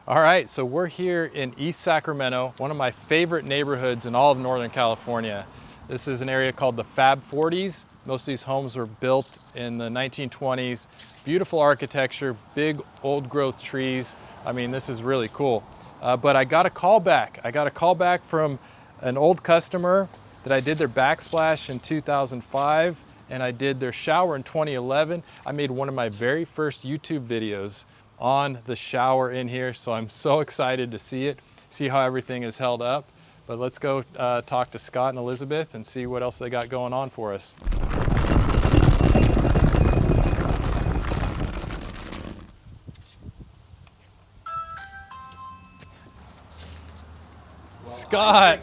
All right, so we're here in East Sacramento, one of my favorite neighborhoods in all of Northern California. This is an area called the Fab 40s. Most of these homes were built in the 1920s. Beautiful architecture, big old growth trees. I mean, this is really cool. But I got a call back. I got a call back from an old customer that I did their backsplash in 2005 and I did their shower in 2011. I made one of my very first YouTube videos on the shower in here, so I'm so excited to see how everything is held up. But let's go talk to Scott and Elizabeth and see what else they got going on for us. Scott,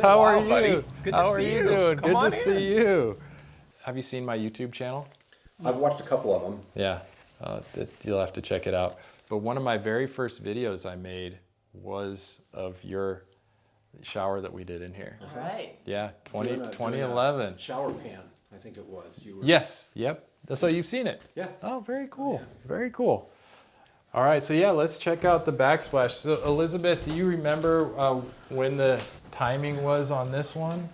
how are you? How are you doing? Good to see you. Have you seen my YouTube channel? I've watched a couple of them. Yeah, you'll have to check it out. But one of my very first videos I made was of your shower that we did in here. All right. Yeah, 2011. Shower pan, I think it was. Yes, yep. So you've seen it? Yeah. Oh, very cool. Yeah. Very cool. All right, so yeah, let's check out the backsplash. So Elizabeth, do you remember when the timing was on this one?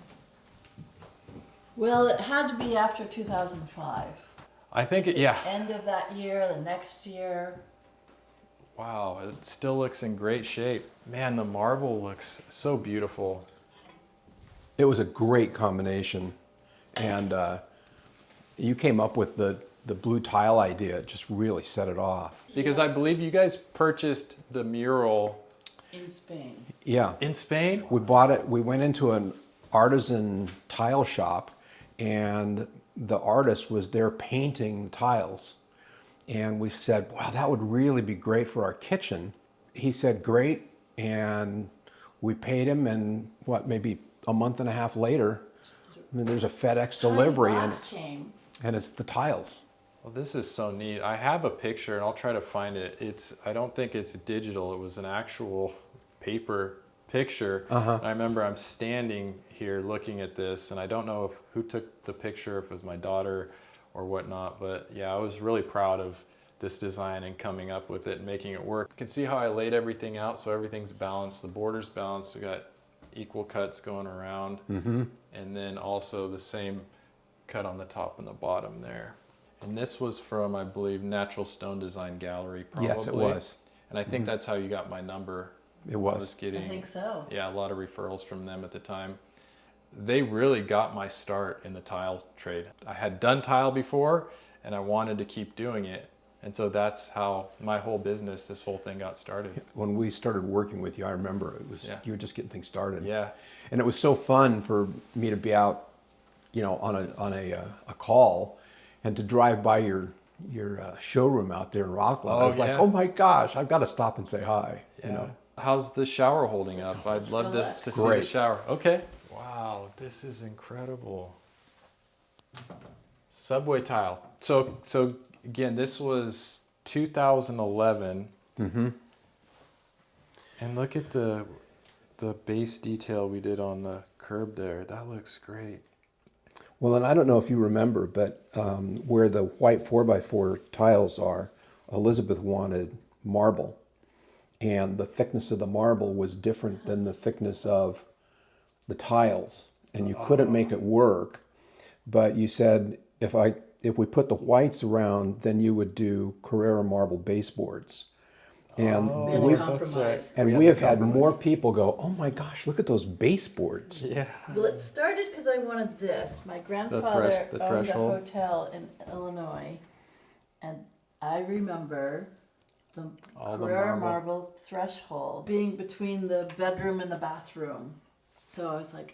Well, it had to be after 2005. I think yeah. End of that year, the next year. Wow, it still looks in great shape. Man, the marble looks so beautiful. It was a great combination. And you came up with the blue tile idea. It just really set it off. Because I believe you guys purchased the mural In Spain. Yeah. in Spain? We bought it. We went into an artisan tile shop, and the artist was there painting the tiles. And we said, wow, that would really be great for our kitchen. He said, great. And we paid him, and maybe a month and a half later, there's a FedEx delivery, and it's the tiles. Well, this is so neat. I have a picture, and I'll try to find it. I don't think it's digital. It was an actual paper picture. And I remember I'm standing here looking at this, and I don't know who took the picture, if it was my daughter or whatnot, but yeah, I was really proud of this design and coming up with it and making it work. You can see how I laid everything out, so everything's balanced. The border's balanced. We got equal cuts going around, and then also the same cut on the top and the bottom there. And this was from, I believe, Natural Stone Design Gallery, probably. Yes, it was. And I think that's how you got my number. It was. I was getting, I think so. yeah, a lot of referrals from them at the time. They really got my start in the tile trade. I had done tile before, and I wanted to keep doing it. And so that's how my whole business, this whole thing got started. When we started working with you, I remember it was you were just getting things started. Yeah. And it was so fun for me to be out, on a call, and to drive by your showroom out there in Rockland. I was like, oh my gosh, I've got to stop and say hi. Yeah. How's the shower holding up? I'd love to see the shower. Okay. Wow, this is incredible. Subway tile. So again, this was 2011. And look at the base detail we did on the curb there. That looks great. Well, and I don't know if you remember, but where the white 4x4 tiles are, Elizabeth wanted marble. And the thickness of the marble was different than the thickness of the tiles. And you couldn't make it work. But you said, if we put the whites around, then you would do Carrara marble baseboards. And we have had more people go, oh my gosh, look at those baseboards. Yeah. Well, it started because I wanted this. My grandfather owned a hotel in Illinois, and I remember the Carrara marble threshold being between the bedroom and the bathroom. So I was like,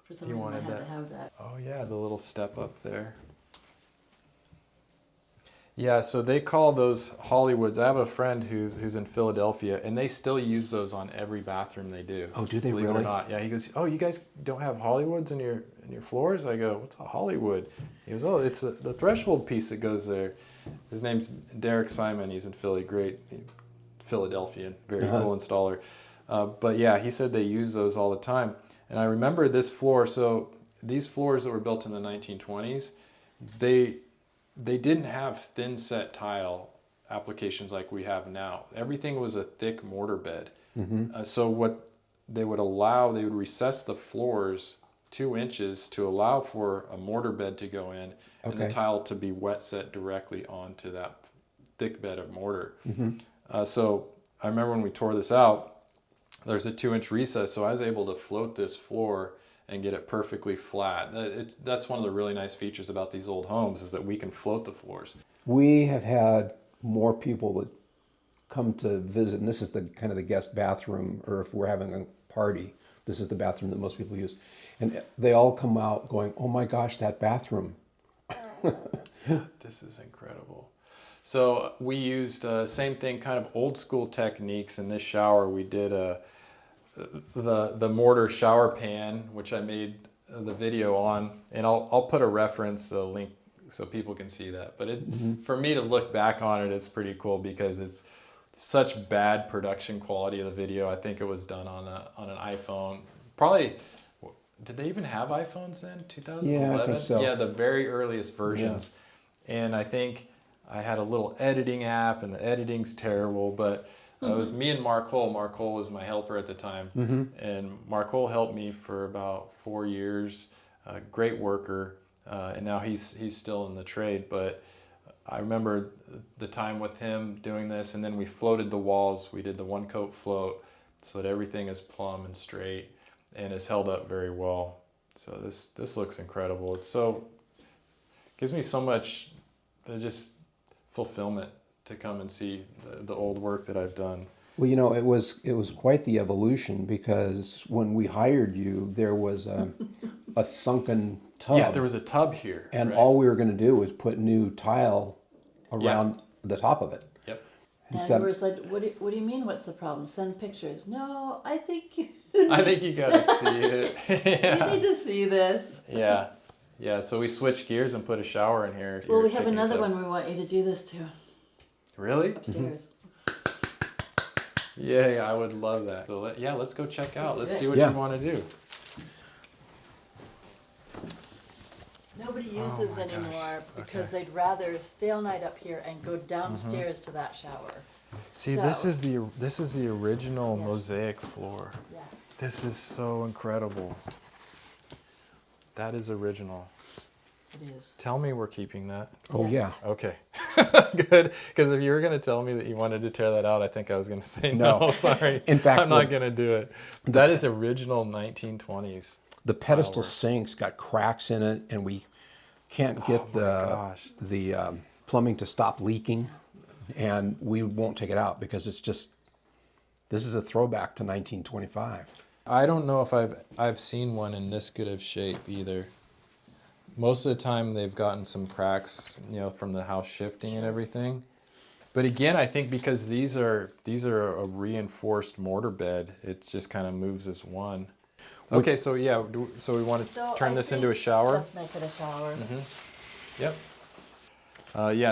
for some reason I had to have that. Oh yeah, the little step up there. Yeah, so they call those Hollywoods. I have a friend who's in Philadelphia, and they still use those on every bathroom they do. Oh, do they believe really? It or not. Yeah, he goes, oh, you guys don't have Hollywoods in your floors? I go, what's a Hollywood? He goes, oh, it's the threshold piece that goes there. His name's Derek Simon. He's in Philly, great Philadelphian, very cool installer. But yeah, he said they use those all the time. And I remember this floor. So these floors that were built in the 1920s, they didn't have thin set tile applications like we have now. Everything was a thick mortar bed. So what they would recess the floors 2 inches to allow for a mortar bed to go in and the tile to be wet set directly onto that thick bed of mortar. So I remember when we tore this out, there's a 2-inch recess, so I was able to float this floor and get it perfectly flat. That's one of the really nice features about these old homes, is that we can float the floors. We have had more people that come to visit, and this is the kind of the guest bathroom, or if we're having a party, this is the bathroom that most people use. And they all come out going, oh my gosh, that bathroom. This is incredible. So we used same thing, kind of old school techniques in this shower. We did the mortar shower pan, which I made the video on, and I'll put a reference, a link, so people can see that. But for me to look back on it, it's pretty cool because it's such bad production quality of the video. I think it was done on an iPhone. Probably, did they even have iPhones then? 2011? Yeah, I think so. Yeah, the very earliest versions. Yeah. And I think I had a little editing app, and the editing's terrible, but it was me and Mark Hull. Mark Hull was my helper at the time. And Mark Hull helped me for about 4 years. Great worker. And now he's still in the trade, but I remember the time with him doing this, and then we floated the walls. We did the 1-coat float so that everything is plumb and straight and is held up very well. So this looks incredible. Gives me so much just fulfillment to come and see the old work that I've done. Well, you know, it was quite the evolution, because when we hired you, there was a sunken tub. Yeah, there was a tub here. And right? all we were going to do was put new tile around the top of it. Yep. And we're like, what do you mean, what's the problem? Send pictures. No, I think you gotta see it. Yeah. You need to see this. Yeah. Yeah, so we switched gears and put a shower in here. Well, we have another one we want you to do this to. Really? Upstairs. Yeah, I would love that. So let's go check out. Let's see what you want to do. Nobody uses anymore because they'd rather stay all night up here and go downstairs to that shower. See, this is the original mosaic floor. Yeah. This is so incredible. That is original. It is. Tell me we're keeping that. Oh, yeah. Okay. Good. Because if you were going to tell me that you wanted to tear that out, I think I was going to say no. Sorry. In fact, I'm not going to do it. That is original 1920s. The pedestal sinks got cracks in it, and we can't get the plumbing to stop leaking, and we won't take it out because this is a throwback to 1925. I don't know if I've seen one in this good of shape either. Most of the time they've gotten some cracks, from the house shifting and everything. But again, I think because these are a reinforced mortar bed, it just kind of moves as one. Okay, so we want to turn this into a shower? Just make it a shower. Yep.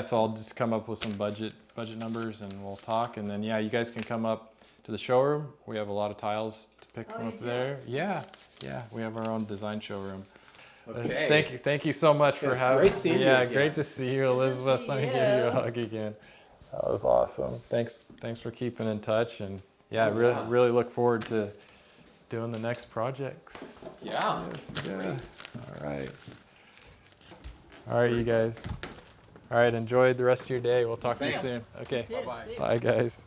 So I'll just come up with some budget numbers and we'll talk. And then, you guys can come up to the showroom. We have a lot of tiles to pick from up there. Yeah, we have our own design showroom. Okay. Thank you so much for having me. Great seeing you. Yeah, great to see you, Elizabeth. Let me give you a hug again. That was awesome. Thanks for keeping in touch, and really look forward to doing the next projects. Yeah. Yes, All right, you guys. All right, enjoy the rest of your day. We'll talk to you soon. Okay. Bye-bye. Bye, guys.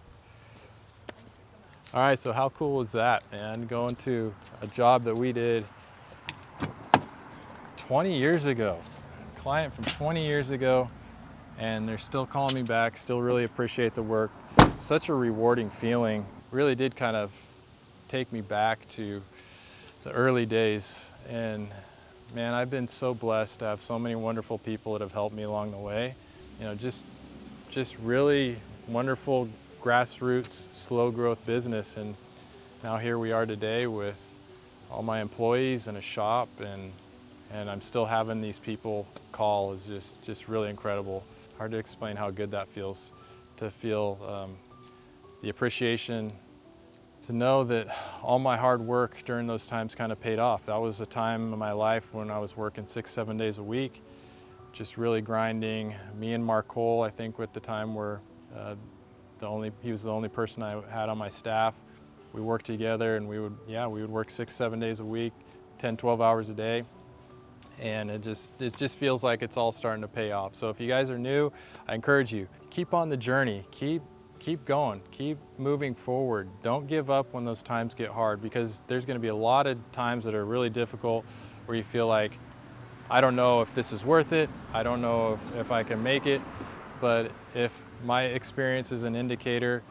All right, so how cool was that, man? Going to a job that we did 20 years ago, client from 20 years ago, and they're still calling me back, still really appreciate the work. Such a rewarding feeling. Really did kind of take me back to the early days. And man, I've been so blessed to have so many wonderful people that have helped me along the way. Just really wonderful grassroots, slow growth business. And now here we are today with all my employees and a shop, and I'm still having these people call is just really incredible. Hard to explain how good that feels, to feel the appreciation, to know that all my hard work during those times kind of paid off. That was a time in my life when I was working 6-7 days a week, just really grinding. Me and Mark Cole, I think at the time, were He was the only person I had on my staff. We worked together, and we would work 6-7 days a week, 10, 12 hours a day. And it just feels like it's all starting to pay off. So if you guys are new, I encourage you, keep on the journey, keep going, keep moving forward. Don't give up when those times get hard, because there's going to be a lot of times that are really difficult where you feel like, I don't know if this is worth it, I don't know if I can make it. But if my experience is an indicator,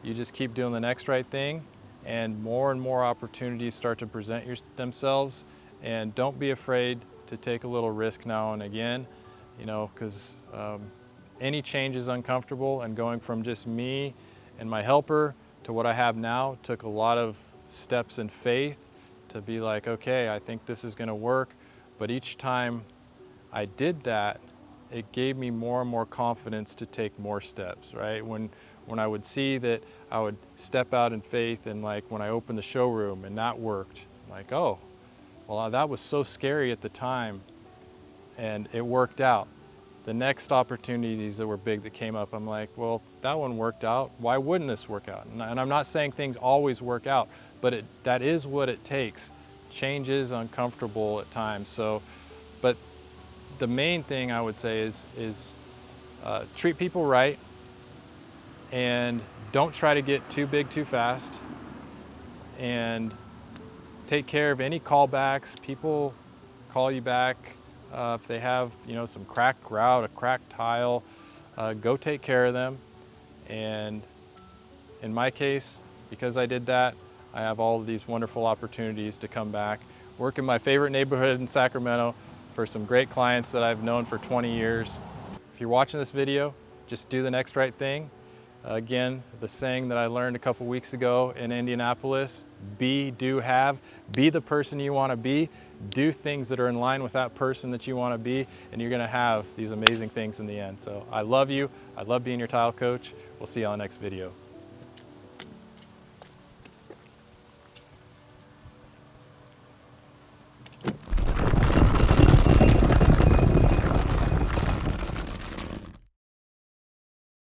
you just keep doing the next right thing, and more opportunities start to present themselves. And don't be afraid to take a little risk now and again, because any change is uncomfortable, and going from just me and my helper to what I have now took a lot of steps in faith to be like, okay, I think this is going to work. But each time I did that, it gave me more and more confidence to take more steps, right? When I would see that I would step out in faith, and like when I opened the showroom and that worked, I'm like, oh, well, that was so scary at the time, and it worked out. The next opportunities that were big that came up, I'm like, well, that one worked out. Why wouldn't this work out? And I'm not saying things always work out, but that is what it takes. Change is uncomfortable at times. So, but the main thing I would say is treat people right, and don't try to get too big too fast, and take care of any callbacks. People call you back if they have some cracked grout, a cracked tile. Go take care of them. And in my case, because I did that, I have all of these wonderful opportunities to come back, work in my favorite neighborhood in Sacramento for some great clients that I've known for 20 years. If you're watching this video, just do the next right thing. Again, the saying that I learned a couple weeks ago in Indianapolis, be, do, have. Be the person you want to be. Do things that are in line with that person that you want to be, and you're going to have these amazing things in the end. So I love you. I love being your tile coach. We'll see you on the next video.